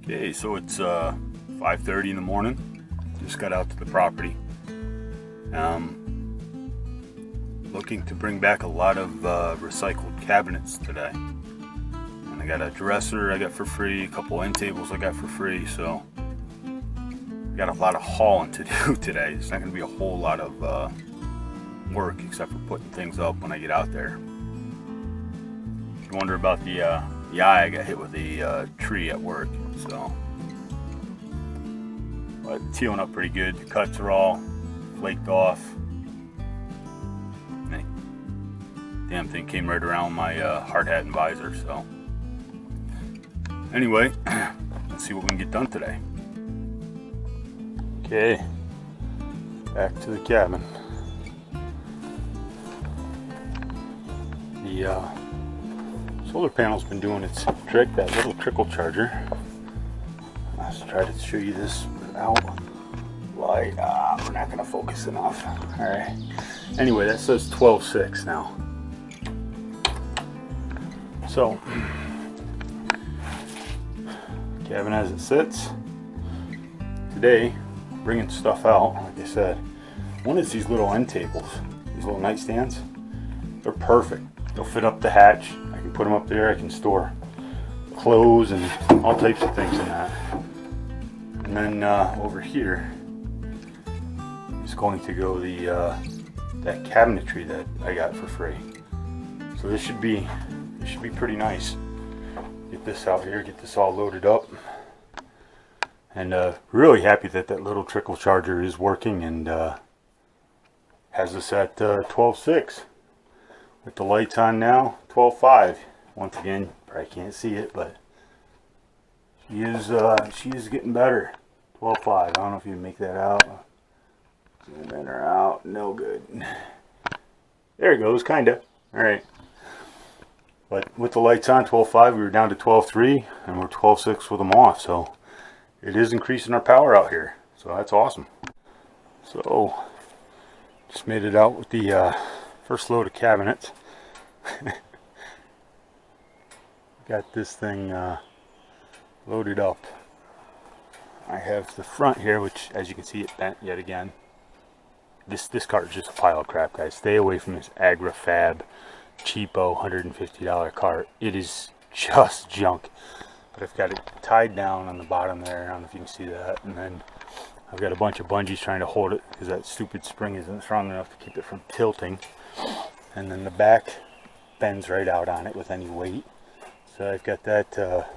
Okay, so it's 5:30 in the morning. Just got out to the property. Looking to bring back a lot of recycled cabinets today. And I got a dresser I got for free, a couple end tables I got for free, so I got a lot of hauling to do today. It's not going to be a whole lot of work except for putting things up when I get out there. If you wonder about the eye, I got hit with a tree at work, so but it's healing up pretty good. The cuts are all flaked off. Damn thing came right around my hard hat and visor. So anyway, let's see what we can get done today. Okay, back to the cabin. The solar panel's been doing its trick. That little trickle charger. Let's try to show you this without light. We're not gonna focus enough. All right. Anyway, that says 12.6 now. So, cabin as it sits. Today, bringing stuff out, like I said, one is these little end tables, these little nightstands. They're perfect. They'll fit up the hatch. I can put them up there. I can store clothes and all types of things in that. And then over here is going to go that cabinetry that I got for free. So this should be pretty nice. Get this out here, get this all loaded up, and really happy that little trickle charger is working and has us at 12.6 with the lights on now. 12.5. Once again, probably can't see it, but she is getting better. 12.5. I don't know if you can make that out. Zoom in or out. No good. There it goes, kinda. All right. But with the lights on, 12.5, we were down to 12.3, and we're 12.6 with them off. So it is increasing our power out here. So that's awesome. So just made it out with the first load of cabinets. Got this thing loaded up. I have the front here, which, as you can see, it bent yet again. This cart is just a pile of crap, guys. Stay away from this AgraFab cheapo $150 cart. It is just junk. But I've got it tied down on the bottom there. I don't know if you can see that. And then I've got a bunch of bungees trying to hold it because that stupid spring isn't strong enough to keep it from tilting. And then the back bends right out on it with any weight. So I've got that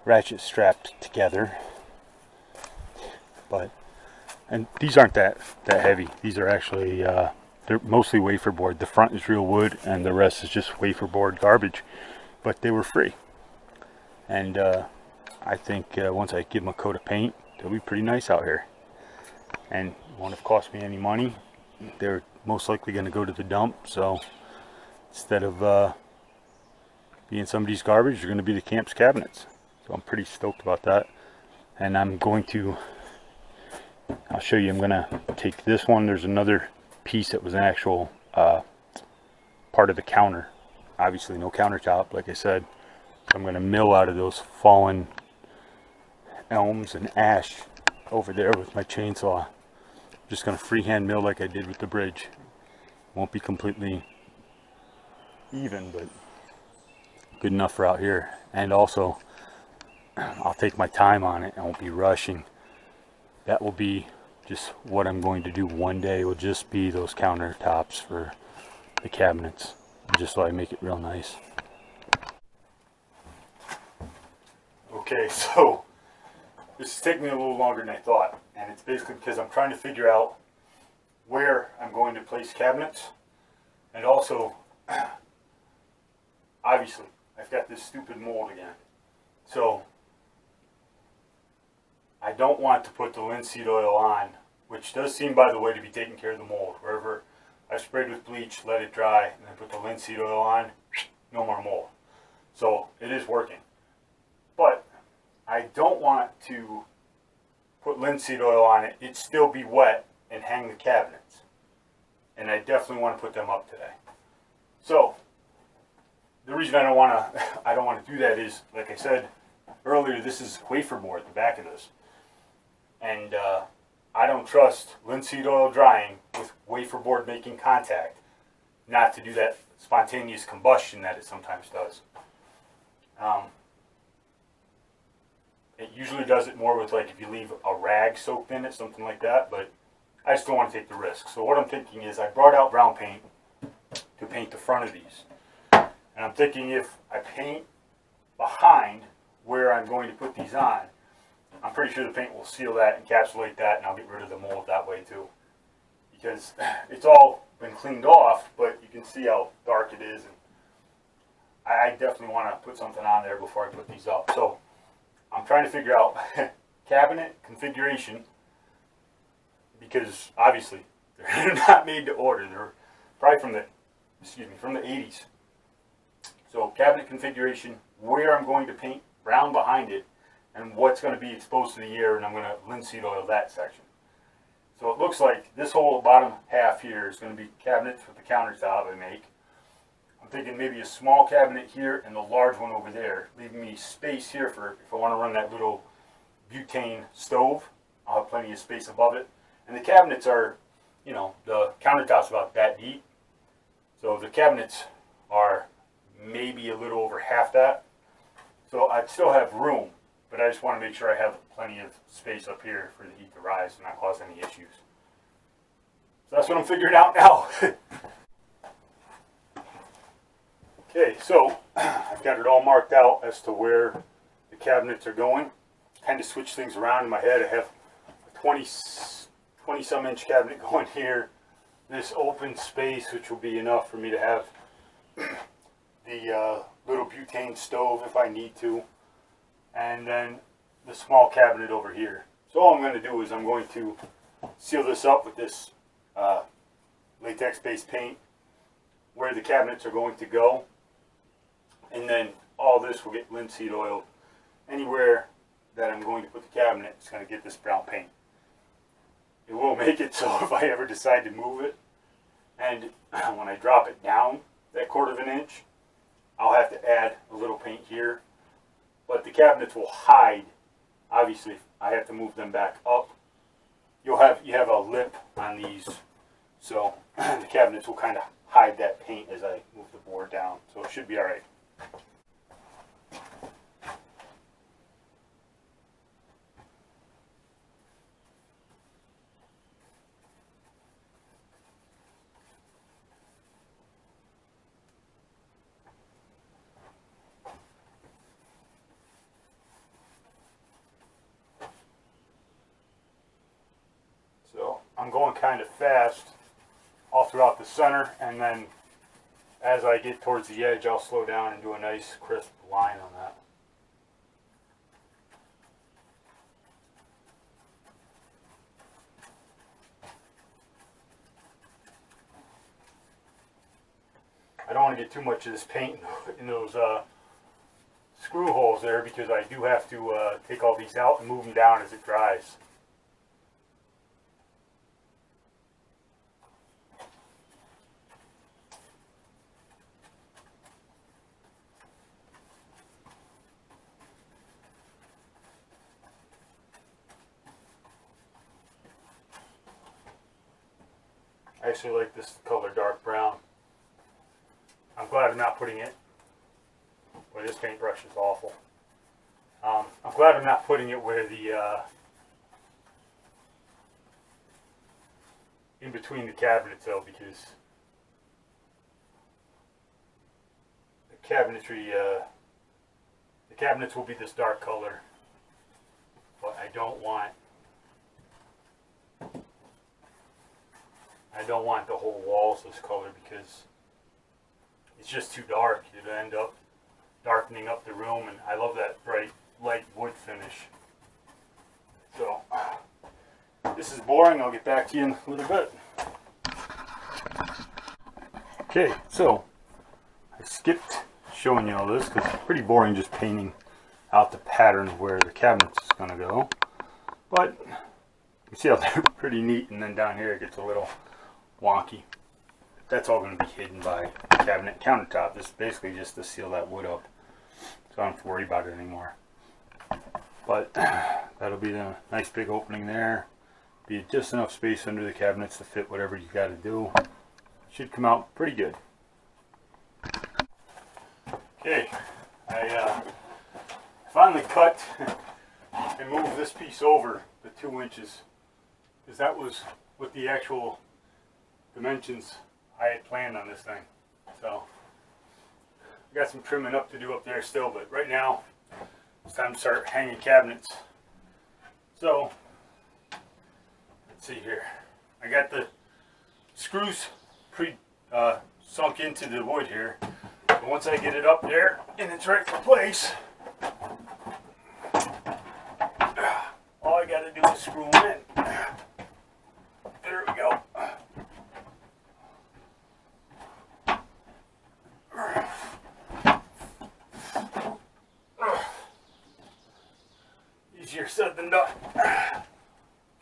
ratchet strapped together. And these aren't that heavy. These are actually they're mostly wafer board. The front is real wood and the rest is just wafer board garbage, but they were free. And I think once I give them a coat of paint, they'll be pretty nice out here, and won't have cost me any money. They're most likely going to go to the dump, so instead of being somebody's garbage, they're going to be the camp's cabinets. So I'm pretty stoked about that. And I'll show you. I'm going to take this one. There's another piece that was an actual part of the counter. Obviously no countertop, like I said. So I'm going to mill out of those fallen elms and ash over there with my chainsaw. I'm just going to freehand mill like I did with the bridge. Won't be completely even, but good enough for out here. And also, I'll take my time on it. I won't be rushing. That will be just what I'm going to do one day. Will just be those countertops for the cabinets, just so I make it real nice. Okay, so this is taking me a little longer than I thought, and it's basically because I'm trying to figure out where I'm going to place cabinets, and also, obviously, I've got this stupid mold again. So I don't want to put the linseed oil on, which does seem, by the way, to be taking care of the mold. Wherever I sprayed with bleach, let it dry, and then put the linseed oil on, no more mold. So it is working. But I don't want to put linseed oil on it still be wet, and hang the cabinets. And I definitely want to put them up today. So the reason I don't want to do that is, like I said, earlier, this is wafer board at the back of this. And I don't trust linseed oil drying with wafer board making contact not to do that spontaneous combustion that it sometimes does. It usually does it more with, like, if you leave a rag soaked in it, something like that, but I just don't want to take the risk. So what I'm thinking is I brought out brown paint to paint the front of these. And I'm thinking if I paint behind where I'm going to put these on, I'm pretty sure the paint will seal that, encapsulate that, and I'll get rid of the mold that way too. Because it's all been cleaned off, but you can see how dark it is. And I definitely want to put something on there before I put these up. So I'm trying to figure out cabinet configuration, because obviously they're not made to order. They're probably from the 80s. So cabinet configuration, where I'm going to paint brown behind it, and what's going to be exposed to the air, and I'm going to linseed oil that section. So it looks like this whole bottom half here is going to be cabinets with the countertop I make. I'm thinking maybe a small cabinet here and the large one over there, leaving me space here for if I want to run that little butane stove. I'll have plenty of space above it. And the cabinets are, you know, the countertop's about that deep. So the cabinets are maybe a little over half that. So I'd still have room, but I just want to make sure I have plenty of space up here for the heat to rise and not cause any issues. So that's what I'm figuring out now. Okay, so I've got it all marked out as to where the cabinets are going. Kind of switch things around in my head. I have a 20 some inch cabinet going here. This open space, which will be enough for me to have the little butane stove if I need to. And then the small cabinet over here. So all I'm going to do is I'm going to seal this up with this latex-based paint where the cabinets are going to go. And then all this will get linseed oiled. Anywhere that I'm going to put the cabinet, it's going to get this brown paint. It will make it so if I ever decide to move it, and when I drop it down that 1/4 inch, I'll have to add a little paint here. But the cabinets will hide. Obviously, I have to move them back up. You have a lip on these, so the cabinets will kind of hide that paint as I move the board down. So it should be all right. I'm going kind of fast all throughout the center, and then as I get towards the edge, I'll slow down and do a nice crisp line on that. I don't want to get too much of this paint in those screw holes there, because I do have to take all these out and move them down as it dries. I actually like this color dark brown. I'm glad I'm not putting it, boy, this paintbrush is awful. I'm glad I'm not putting it where the, in between the cabinets though, because the cabinetry, the cabinets will be this dark color, but I don't want the whole walls this color, because it's just too dark. It'll end up darkening up the room, and I love that bright light wood finish. So this is boring. I'll get back to you in a little bit. Okay, so I skipped showing you all this because it's pretty boring just painting out the pattern of where the cabinets is going to go, but you see how they're pretty neat, and then down here it gets a little wonky. That's all going to be hidden by the cabinet countertop. This is basically just to seal that wood up, so I don't have to worry about it anymore. But that'll be a nice big opening there. Be just enough space under the cabinets to fit whatever you got to do. Should come out pretty good. Okay, I finally cut and moved this piece over the 2 inches, because that was what the actual dimensions I had planned on this thing. So I got some trimming up to do up there still, but right now it's time to start hanging cabinets. So let's see here. I got the screws sunk into the wood here. But once I get it up there in its rightful place, all I got to do is screw them in. There we go. Easier said than done.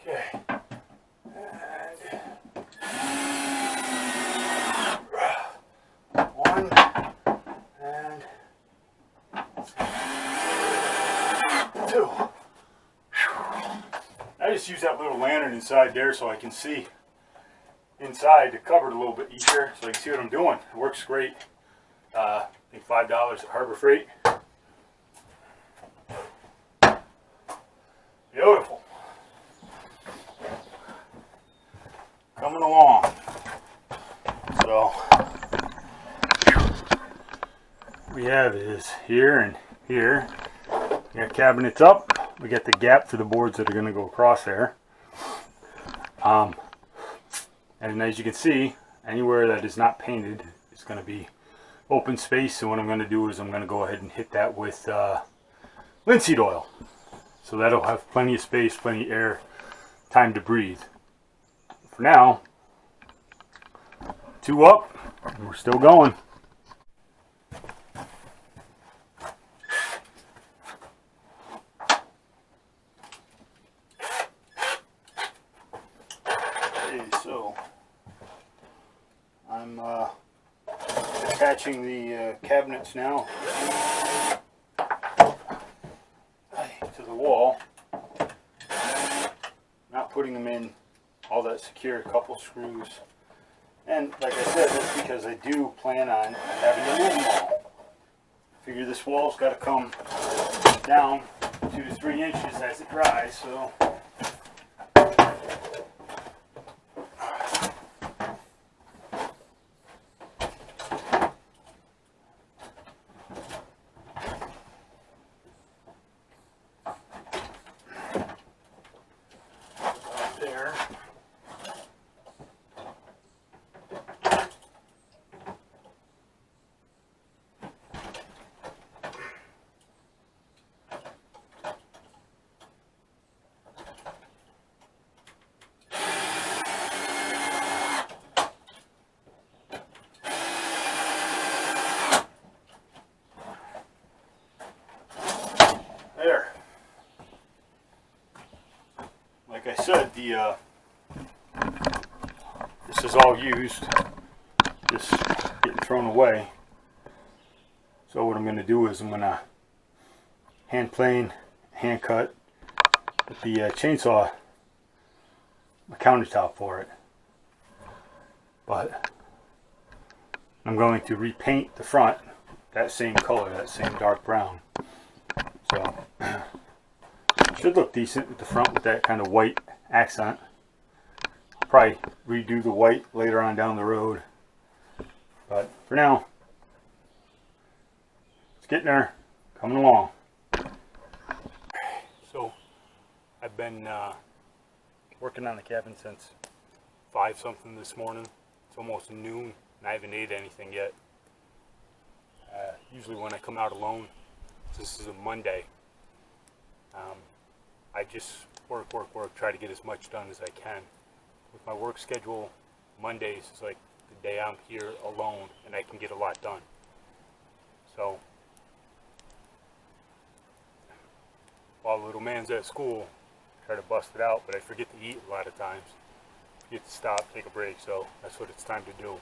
Okay. One and two. I just use that little lantern inside there so I can see inside the cupboard a little bit easier, so I can see what I'm doing. It works great. I think $5 at Harbor Freight. Beautiful. Coming along. So we have is here and here. We got cabinets up. We got the gap for the boards that are going to go across there. And as you can see, anywhere that is not painted is going to be open space. So what I'm going to do is I'm going to go ahead and hit that with linseed oil. So that'll have plenty of space, plenty of air, time to breathe. For now, 2 up, and we're still going. Okay, so I'm attaching the cabinets now to the wall. Not putting them in all that secure, a couple screws. And like I said, that's because I do plan on having to move them all. Figure this wall's got to come down 2 to 3 inches as it dries, so there. There. Like I said, this is all used, just getting thrown away. So what I'm going to do is I'm going to hand plane, hand cut with the chainsaw a countertop for it. But I'm going to repaint the front that same color, that same dark brown. So should look decent with the front with that kind of white accent. I'll probably redo the white later on down the road. But for now, it's getting there, coming along. So I've been working on the cabin since 5 something this morning. It's almost noon and I haven't ate anything yet. Usually when I come out alone, this is a Monday, I just work, try to get as much done as I can. With my work schedule, Mondays is like the day I'm here alone and I can get a lot done. So while the little man's at school, I try to bust it out, but I forget to eat a lot of times. Forget to stop, take a break, so that's what it's time to do.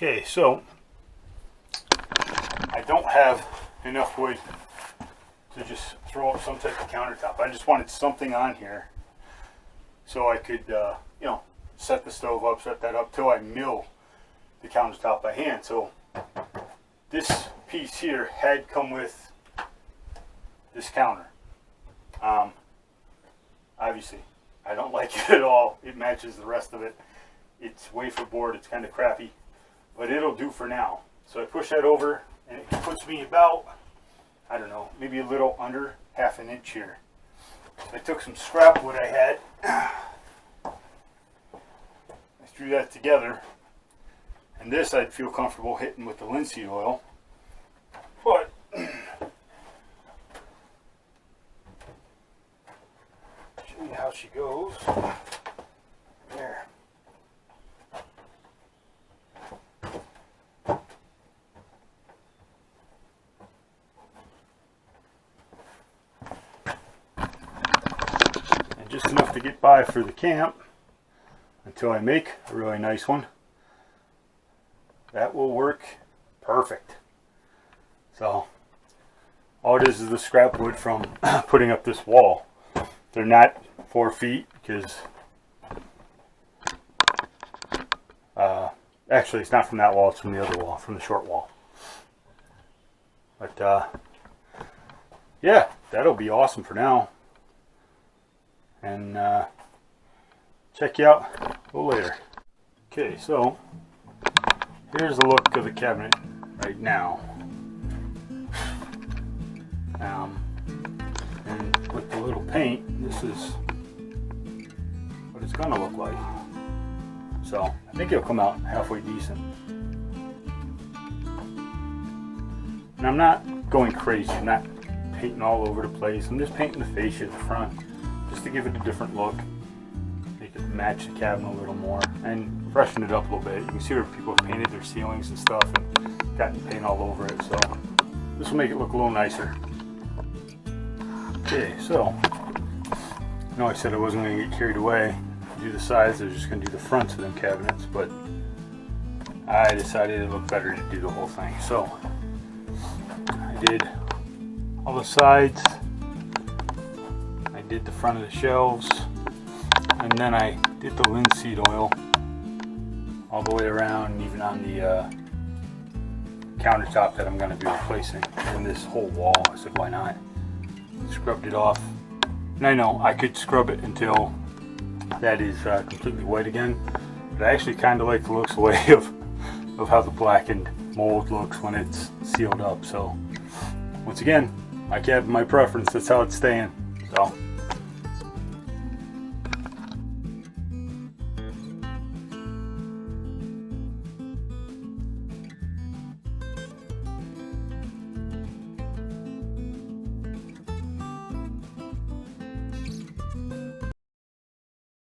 Okay, so I don't have enough wood to just throw up some type of countertop. I just wanted something on here so I could, you know, set the stove up, set that up till I mill the countertop by hand. So this piece here had come with this counter. Obviously, I don't like it at all. It matches the rest of it. It's wafer board. It's kind of crappy, but it'll do for now. So I push that over, and it puts me about, I don't know, maybe a little under ½ an inch here. So I took some scrap wood I had. I threw that together, and this I'd feel comfortable hitting with the linseed oil. But show you how she goes. There. And just enough to get by for the camp until I make a really nice one. That will work perfect. So all it is the scrap wood from putting up this wall. They're not 4 feet because actually it's not from that wall, it's from the other wall, from the short wall. But yeah, that'll be awesome for now. And check you out a little later. Okay, so here's the look of the cabinet right now. And with the little paint, this is what it's gonna look like. So I think it'll come out halfway decent. And I'm not going crazy. I'm not painting all over the place. I'm just painting the fascia at the front just to give it a different look. Make it match the cabinet a little more and freshen it up a little bit. You can see where people have painted their ceilings and stuff and gotten paint all over it. So this will make it look a little nicer. Okay, so I know I said I wasn't going to get carried away. Do the sides, I was just going to do the fronts of them cabinets, but I decided it looked better to do the whole thing. So I did all the sides, I did the front of the shelves, and then I did the linseed oil all the way around, and even on the countertop that I'm going to be replacing, and this whole wall. I said, why not? Scrubbed it off. And I know I could scrub it until that is completely white again, but I actually kind of like the looks away of how the blackened mold looks when it's sealed up. So once again, my cabin, my preference, that's how it's staying. So